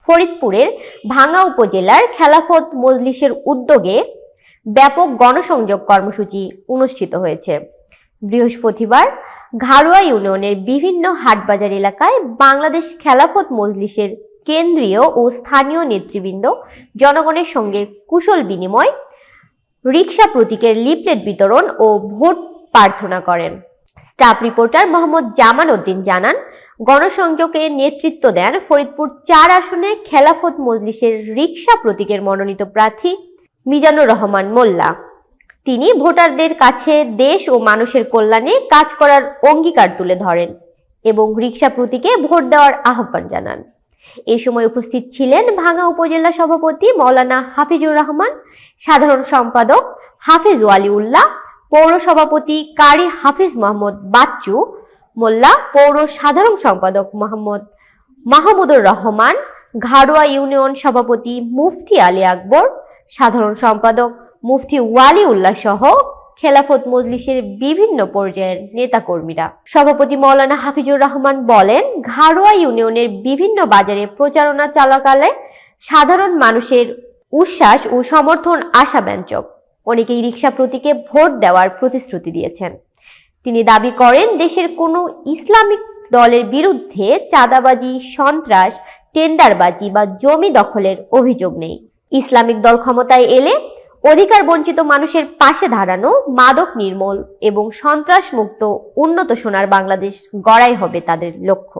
ফরিদপুরের ভাঙ্গা উপজেলার খেলাফত মজলিসের উদ্যোগে ব্যাপক গণসংযোগ কর্মসূচি অনুষ্ঠিত হয়েছে। বৃহস্পতিবার ঘাড়ুয়া ইউনিয়নের বিভিন্ন হাটবাজার এলাকায় বাংলাদেশ খেলাফত মজলিসের কেন্দ্রীয় ও স্থানীয় নেতৃবৃন্দ জনগণের সঙ্গে কুশল বিনিময়, রিকশা প্রতীকের লিফলেট বিতরণ ও ভোট প্রার্থনা করেন। স্টাফ রিপোর্টার মোহাম্মদ জামান উদ্দিন জানান, গণসংযোগে নেতৃত্ব দেন ফরিদপুর 4 আসনে খেলাফত মজলিসের রিকশা প্রতীকের মনোনীত প্রার্থী মিজানুর রহমান মোল্লা। তিনি ভোটারদের কাছে দেশ ও মানুষের কল্যাণে কাজ করার অঙ্গীকার তুলে ধরেন এবং রিকশা প্রতীকে ভোট দেওয়ার আহ্বান জানান। এ সময় উপস্থিত ছিলেন ভাঙ্গা উপজেলা সভাপতি মাওলানা হাফিজুর রহমান, সাধারণ সম্পাদক হাফিজ ওয়ালিউল্লাহ, পৌর সভাপতি কারি হাফিজ মোহাম্মদ বাচ্চু মোল্লা, পৌর সাধারণ সম্পাদক মোহাম্মদ মাহমুদুর রহমান, ঘাড়ুয়া ইউনিয়ন সভাপতি মুফতি আলী আকবর, সাধারণ সম্পাদক মুফতি ওয়ালিউল্লাহ সহ খেলাফত মজলিসের বিভিন্ন পর্যায়ের নেতাকর্মীরা। সভাপতি মাওলানা হাফিজুর রহমান বলেন, ঘাড়ুয়া ইউনিয়নের বিভিন্ন বাজারে প্রচারণা চলাকালে সাধারণ মানুষের উচ্ছ্বাস ও সমর্থন আশাব্যঞ্জক। অনেকেই রিকশা প্রতীকে ভোট দেওয়ার প্রতিশ্রুতি দিয়েছেন। তিনি দাবি করেন, দেশের কোনো ইসলামিক দলের বিরুদ্ধে চাঁদাবাজি, সন্ত্রাস, টেন্ডারবাজি বা জমি দখলের অভিযোগ নেই। ইসলামিক দল ক্ষমতায় এলে অধিকার বঞ্চিত মানুষের পাশে দাঁড়ানো, মাদক নির্মূল এবং সন্ত্রাস মুক্ত উন্নত সোনার বাংলাদেশ গড়াই হবে তাদের লক্ষ্য।